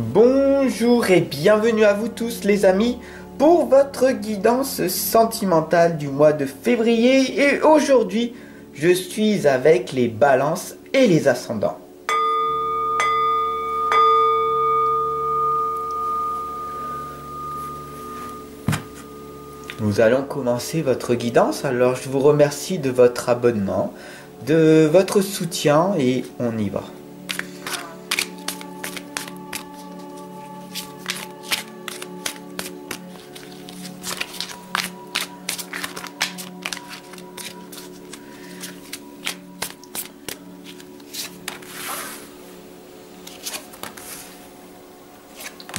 Bonjour et bienvenue à vous tous les amis pour votre guidance sentimentale du mois de février et aujourd'hui je suis avec les balances et les ascendants. Nous allons commencer votre guidance, alors je vous remercie de votre abonnement, de votre soutien et on y va.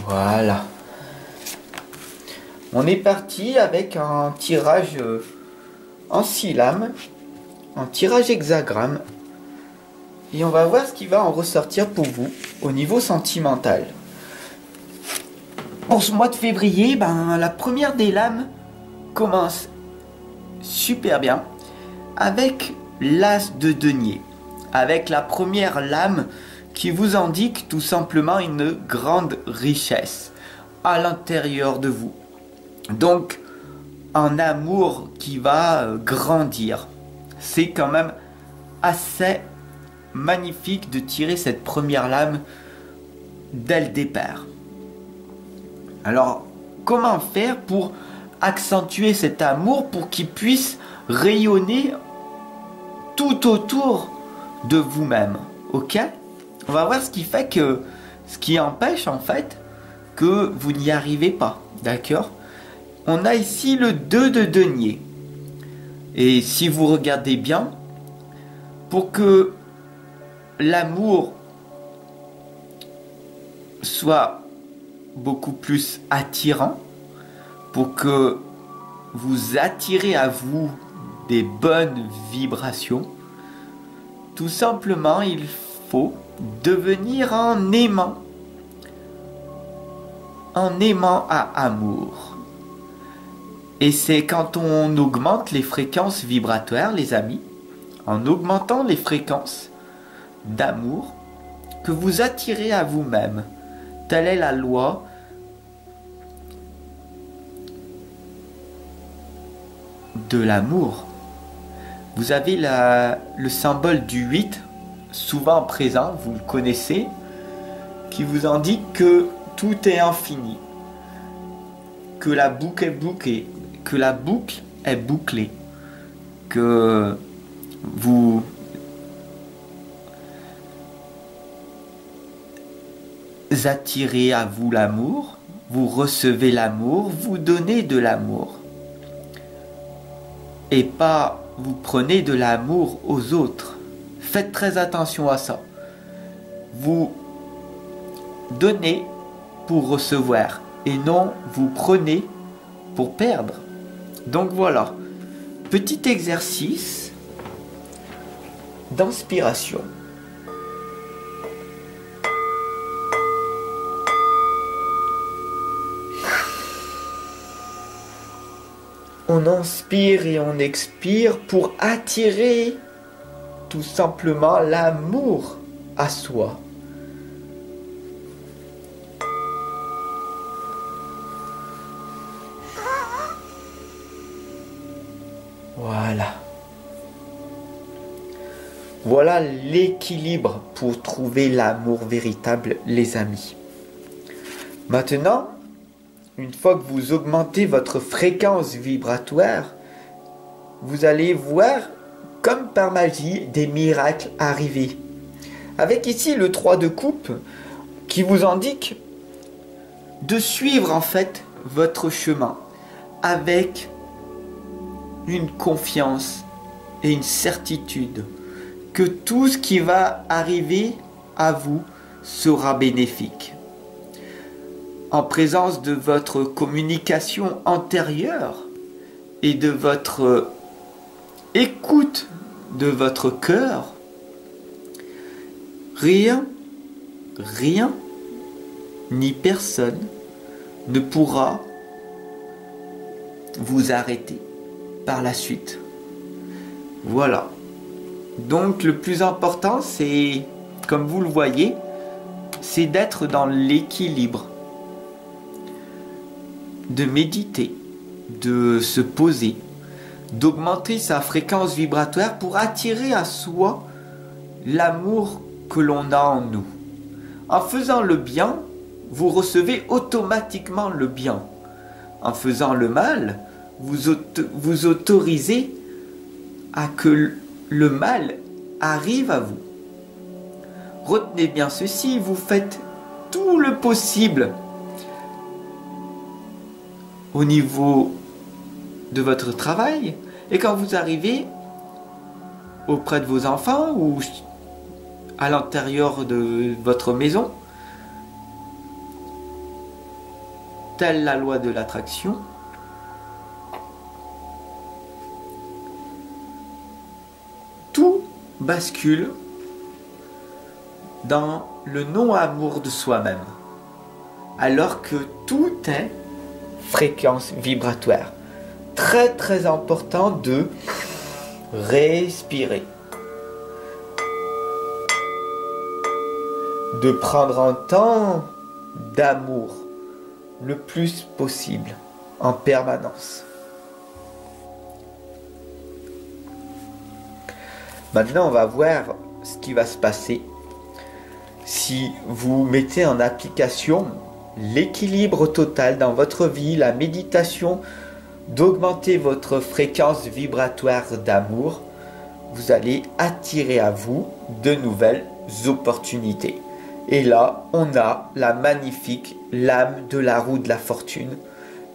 Voilà. On est parti avec un tirage en 6 lames, un tirage hexagramme. Et on va voir ce qui va en ressortir pour vous au niveau sentimental. Pour ce mois de février, la première des lames commence super bien avec l'as de denier. Avec la première lame qui vous indique tout simplement une grande richesse à l'intérieur de vous. Donc, un amour qui va grandir. C'est quand même assez magnifique de tirer cette première lame dès le départ. Alors, comment faire pour accentuer cet amour pour qu'il puisse rayonner tout autour de vous-même, ok? On va voir ce qui fait que, ce qui empêche en fait que vous n'y arrivez pas, d'accord? On a ici le 2 de denier. Et si vous regardez bien, pour que l'amour soit beaucoup plus attirant, pour que vous attirez à vous des bonnes vibrations, tout simplement il faut devenir un aimant à amour. Et c'est quand on augmente les fréquences vibratoires, les amis, en augmentant les fréquences d'amour, que vous attirez à vous-même. Telle est la loi de l'amour. Vous avez le symbole du 8, souvent présent, vous le connaissez, qui vous indique que tout est infini, que la boucle est bouclée, que la boucle est bouclée, que vous attirez à vous l'amour, vous recevez l'amour, vous donnez de l'amour. Et pas vous prenez de l'amour aux autres. Faites très attention à ça. Vous donnez pour recevoir et non vous prenez pour perdre. Donc voilà, petit exercice d'inspiration. On inspire et on expire pour attirer tout simplement l'amour à soi. Voilà. Voilà l'équilibre pour trouver l'amour véritable, les amis. Maintenant, une fois que vous augmentez votre fréquence vibratoire, vous allez voir, comme par magie, des miracles arriver. Avec ici le 3 de coupe qui vous indique de suivre en fait votre chemin avec une confiance et une certitude que tout ce qui va arriver à vous sera bénéfique. En présence de votre communication antérieure et de votre écoute de votre cœur, rien ni personne ne pourra vous arrêter par la suite. Voilà. Donc le plus important, c'est, comme vous le voyez, c'est d'être dans l'équilibre, de méditer, de se poser, d'augmenter sa fréquence vibratoire pour attirer à soi l'amour que l'on a en nous. En faisant le bien, vous recevez automatiquement le bien. En faisant le mal, vous autorisez à que le mal arrive à vous. Retenez bien ceci, vous faites tout le possible au niveau de votre travail, et quand vous arrivez auprès de vos enfants ou à l'intérieur de votre maison, telle la loi de l'attraction, tout bascule dans le non-amour de soi-même, alors que tout est fréquence vibratoire. Très très important de respirer, de prendre un temps d'amour le plus possible, en permanence. Maintenant, on va voir ce qui va se passer si vous mettez en application l'équilibre total dans votre vie, la méditation, d'augmenter votre fréquence vibratoire d'amour. Vous allez attirer à vous de nouvelles opportunités. Et là, on a la magnifique lame de la roue de la fortune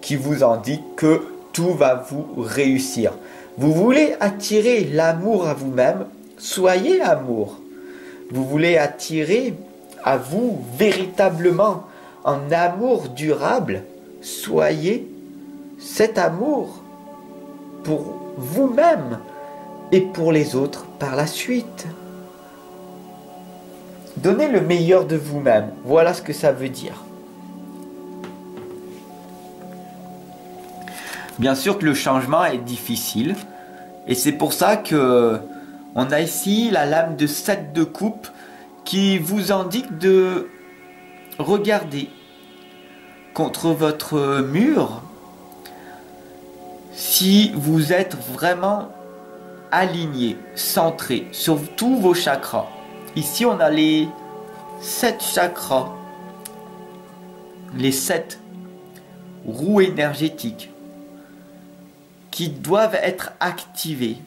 qui vous indique que tout va vous réussir. Vous voulez attirer l'amour à vous-même, soyez amour. Vous voulez attirer à vous véritablement un amour durable, soyez cet amour pour vous-même et pour les autres par la suite. Donnez le meilleur de vous-même, voilà ce que ça veut dire. Bien sûr que le changement est difficile, et c'est pour ça que on a ici la lame de 7 de coupe qui vous indique de regarder contre votre mur si vous êtes vraiment aligné, centré sur tous vos chakras. Ici, on a les 7 chakras, les 7 roues énergétiques qui doivent être activées.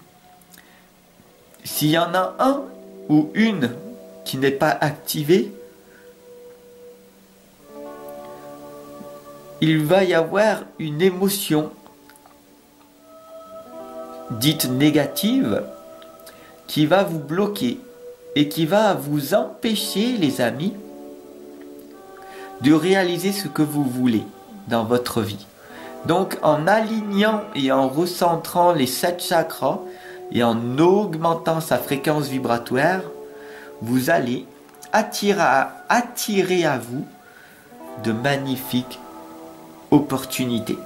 S'il y en a un ou une qui n'est pas activé, il va y avoir une émotion dite négative qui va vous bloquer et qui va vous empêcher, les amis, de réaliser ce que vous voulez dans votre vie. Donc en alignant et en recentrant les 7 chakras et en augmentant sa fréquence vibratoire, vous allez attirer à vous de magnifiques opportunités.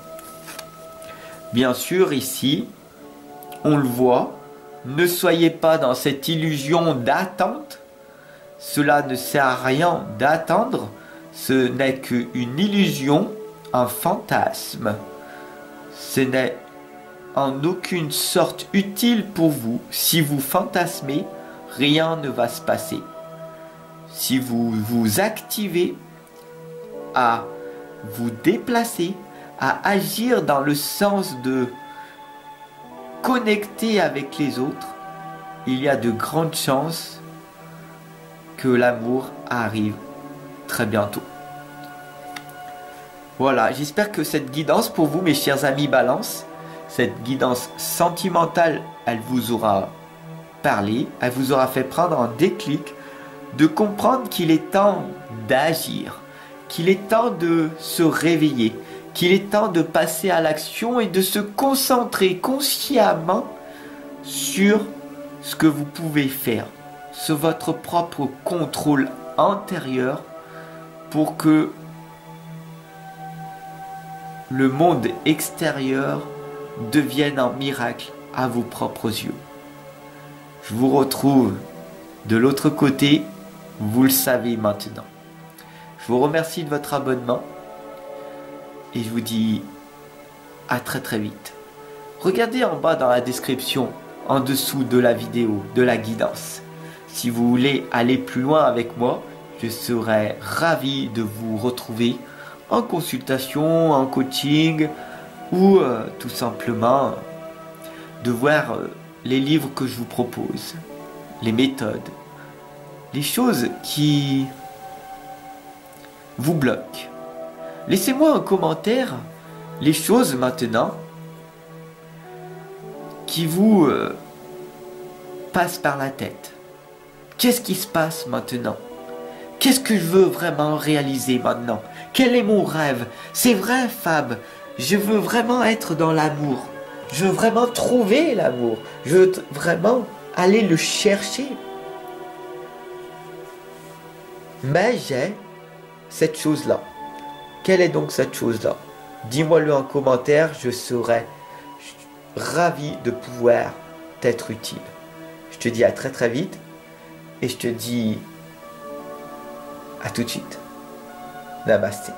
Bien sûr, ici, on le voit, ne soyez pas dans cette illusion d'attente. Cela ne sert à rien d'attendre. Ce n'est qu'une illusion, un fantasme. Ce n'est en aucune sorte utile pour vous. Si vous fantasmez, rien ne va se passer. Si vous vous activez à vous déplacer, à agir dans le sens de connecter avec les autres, il y a de grandes chances que l'amour arrive très bientôt. Voilà, j'espère que cette guidance pour vous, mes chers amis Balance, cette guidance sentimentale, elle vous aura parlé, elle vous aura fait prendre un déclic, de comprendre qu'il est temps d'agir, qu'il est temps de se réveiller, qu'il est temps de passer à l'action et de se concentrer consciemment sur ce que vous pouvez faire, sur votre propre contrôle intérieur pour que le monde extérieur devienne un miracle à vos propres yeux. Je vous retrouve de l'autre côté, vous le savez maintenant. Je vous remercie de votre abonnement. Et je vous dis à très très vite. Regardez en bas dans la description, en dessous de la vidéo, de la guidance. Si vous voulez aller plus loin avec moi, je serai ravi de vous retrouver en consultation, en coaching ou tout simplement de voir les livres que je vous propose, les méthodes, les choses qui vous bloquent. Laissez-moi en commentaire les choses maintenant qui vous passent par la tête. Qu'est-ce qui se passe maintenant? Qu'est-ce que je veux vraiment réaliser maintenant? Quel est mon rêve? C'est vrai, Fab, je veux vraiment être dans l'amour. Je veux vraiment trouver l'amour. Je veux vraiment aller le chercher. Mais j'ai cette chose-là. Quelle est donc cette chose-là? Dis-moi-le en commentaire, je serai ravi de pouvoir t'être utile. Je te dis à très très vite et je te dis à tout de suite. Namasté.